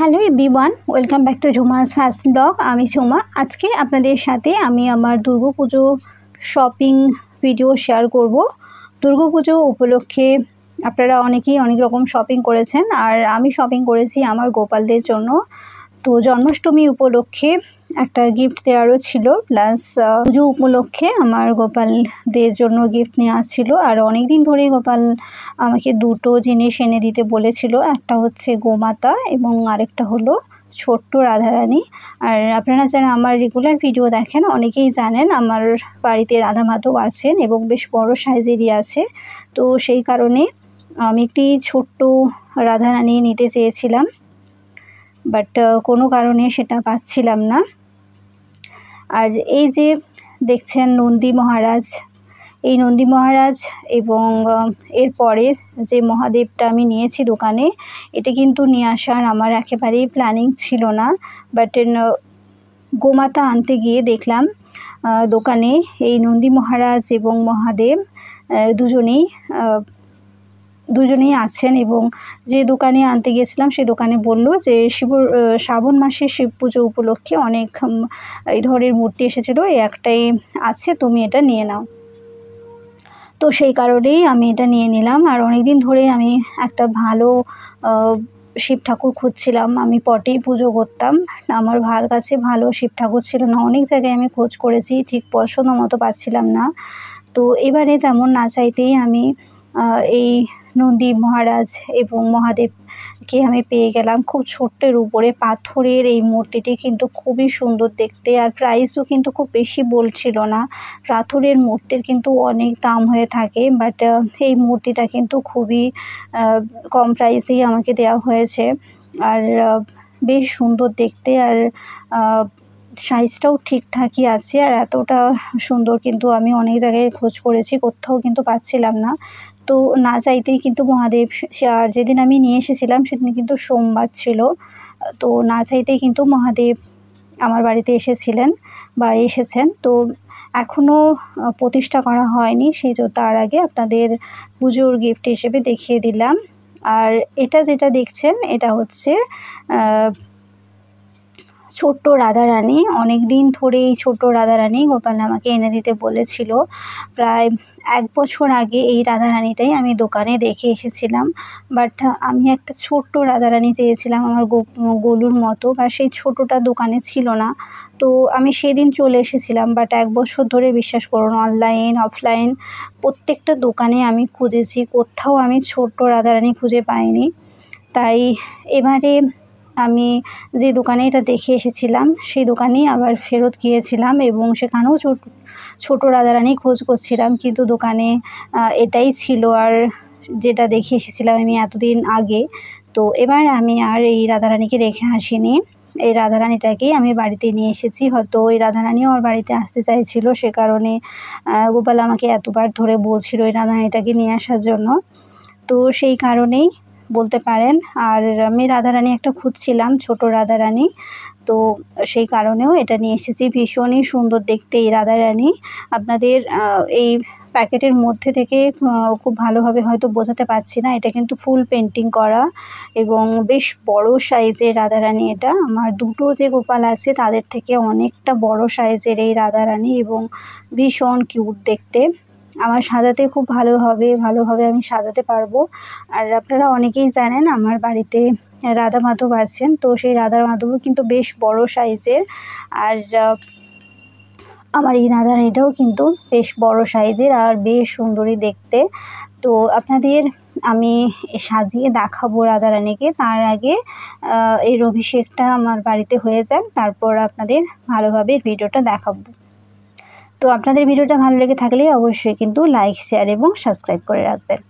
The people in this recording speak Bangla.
Hello everyone, welcome back to Jhuma's fashion blog. আমি ঝুমা। আজকে আপনাদের সাথে আমি আমার দুর্গাপুজো শপিং ভিডিও শেয়ার করব। দুর্গাপুজো উপলক্ষে আপনারা অনেকেই অনেক রকম শপিং করেছেন, আর আমি শপিং করেছি আমার গোপালদের জন্য। তো জন্মাষ্টমী উপলক্ষে একটা গিফট দেওয়ারও ছিল, প্লাস পুজো উপলক্ষে আমার গোপালদের জন্য গিফট নিয়ে আসছিল। আর অনেক দিন ধরেই গোপাল আমাকে দুটো জিনিস এনে দিতে বলেছিল, একটা হচ্ছে গোমাতা এবং আরেকটা হলো ছোট্ট রাধারানী। আর আপনারা যারা আমার রেগুলার ভিডিও দেখেন অনেকেই জানেন আমার বাড়িতে রাধা মাধব আছেন এবং বেশ বড় সাইজেরই আছে। তো সেই কারণে আমি একটি ছোট্ট রাধারানী নিতে চেয়েছিলাম, বাট কোনো কারণে সেটা পাচ্ছিলাম না। আর এই যে দেখছেন নন্দী মহারাজ, এই নন্দী মহারাজ এবং এরপরে যে মহাদেবটা আমি নিয়েছি দোকানে, এটা কিন্তু নিয়ে আসার আমার একেবারেই প্ল্যানিং ছিল না। বাট গোমাতা আনতে গিয়ে দেখলাম দোকানে এই নন্দী মহারাজ এবং মহাদেব দুজনেই আছেন। এবং যে দোকানে আনতে গিয়েছিলাম সে দোকানে বলল যে শ্রাবণ মাসের শিব পুজো উপলক্ষে অনেক এই ধরনের মূর্তি এসেছিলো, এই একটাই আছে, তুমি এটা নিয়ে নাও। তো সেই কারণেই আমি এটা নিয়ে নিলাম। আর অনেক দিন ধরে আমি একটা ভালো শিব ঠাকুর খুঁজছিলাম। আমি পটেই পুজো করতাম, আমার কাছে ভালো শিব ঠাকুর ছিল না। অনেক জায়গায় আমি খোঁজ করেছি, ঠিক পছন্দ মতো পাচ্ছিলাম না। তো এবারে তেমন না চাইতেই আমি এই নন্দী মহারাজ এবং মহাদেবকে আমি পেয়ে গেলাম। খুব ছোট্টের উপরে পাথরের এই মূর্তিটি কিন্তু খুবই সুন্দর দেখতে, আর প্রাইসও কিন্তু খুব বেশি বলছিল না। পাথরের মূর্তির কিন্তু অনেক দাম হয়ে থাকে, বাট এই মূর্তিটা কিন্তু খুবই কম প্রাইসেই আমাকে দেওয়া হয়েছে। আর বেশ সুন্দর দেখতে, আর সাইজটাও ঠিকঠাকই আছে। আর এতটা সুন্দর কিন্তু আমি অনেক জায়গায় খোঁজ করেছি, কোথাও কিন্তু পাচ্ছিলাম না। তো না চাইতেই কিন্তু মহাদেব, আর যেদিন আমি নিয়ে এসেছিলাম সেদিন কিন্তু সোমবার ছিল, তো না চাইতেই কিন্তু মহাদেব আমার বাড়িতে এসেছেন। তো এখনও প্রতিষ্ঠা করা হয়নি, সেই জন্য তার আগে আপনাদের পুজোর গিফট হিসেবে দেখিয়ে দিলাম। আর এটা যেটা দেখছেন এটা হচ্ছে ছোট্ট রাধারানী। অনেক দিন ধরে এই ছোট্ট রাধারানী গোপাল আমাকে এনে দিতে বলেছিল। প্রায় 1 বছর আগে এই রাধারানীটাই আমি দোকানে দেখে এসেছিলাম, বাট আমি একটা ছোট্ট রাধারানী চেয়েছিলাম আমার গোলুর মতো, বা সেই ছোটোটা দোকানে ছিল না। তো আমি সেদিন চলে এসেছিলাম, বাট 1 বছর ধরে বিশ্বাস করুন অনলাইন অফলাইন প্রত্যেকটা দোকানে আমি খুঁজেছি, কোথাও আমি ছোট্ট রাধারানী খুঁজে পাইনি। তাই এবারে আমি যে দোকানে এটা দেখে এসেছিলাম সেই দোকানেই আবার ফেরত গিয়েছিলাম এবং সেখানেও ছোট রাধারানী খোঁজ করছিলাম, কিন্তু দোকানে এটাই ছিল আর যেটা দেখে এসেছিলাম আমি এতদিন আগে। তো এবার আমি আর এই রাধারানীকে রেখে আসিনি, এই রাধারানীটাকেই আমি বাড়িতে নিয়ে এসেছি। হয়তো এই রাধারানীও আমার বাড়িতে আসতে চাইছিল, সে কারণে গোপাল আমাকে এতবার ধরে বলছিল এই রাধারানীটাকে নিয়ে আসার জন্য। তো সেই কারণেই বলতে পারেন। আর আমি রাধারানী একটা খুঁজছিলাম, ছোট রাধারানী, তো সেই কারণেও এটা নিয়ে এসেছি। ভীষণই সুন্দর দেখতে এই রাধারানী। আপনাদের এই প্যাকেটের মধ্যে থেকে খুব ভালোভাবে হয়তো বোঝাতে পারছি না, এটা কিন্তু ফুল পেন্টিং করা এবং বেশ বড় সাইজের রাধারানী। এটা আমার দুটো যে গোপাল আছে তাদের থেকে অনেকটা বড় সাইজের এই রাধারানী এবং ভীষণ কিউট দেখতে। আমার সাজাতে খুব ভালোভাবে আমি সাজাতে পারবো। আর আপনারা অনেকেই জানেন আমার বাড়িতে রাধা মাধব আছেন, তো সেই রাধা মাধবও কিন্তু বেশ বড় সাইজের। আর আমার এই রাধারানীটাও কিন্তু বেশ বড় সাইজের আর বেশ সুন্দরী দেখতে। তো আপনাদের আমি সাজিয়ে দেখাবো রাধারানীকে, তার আগে এর অভিষেকটা আমার বাড়িতে হয়ে যাক, তারপর আপনাদের ভালোভাবে ভিডিওটা দেখাবো। তো আপনাদের ভিডিওটা ভালো লেগে থাকলে অবশ্যই কিন্তু লাইক, শেয়ার এবং সাবস্ক্রাইব করে রাখবেন।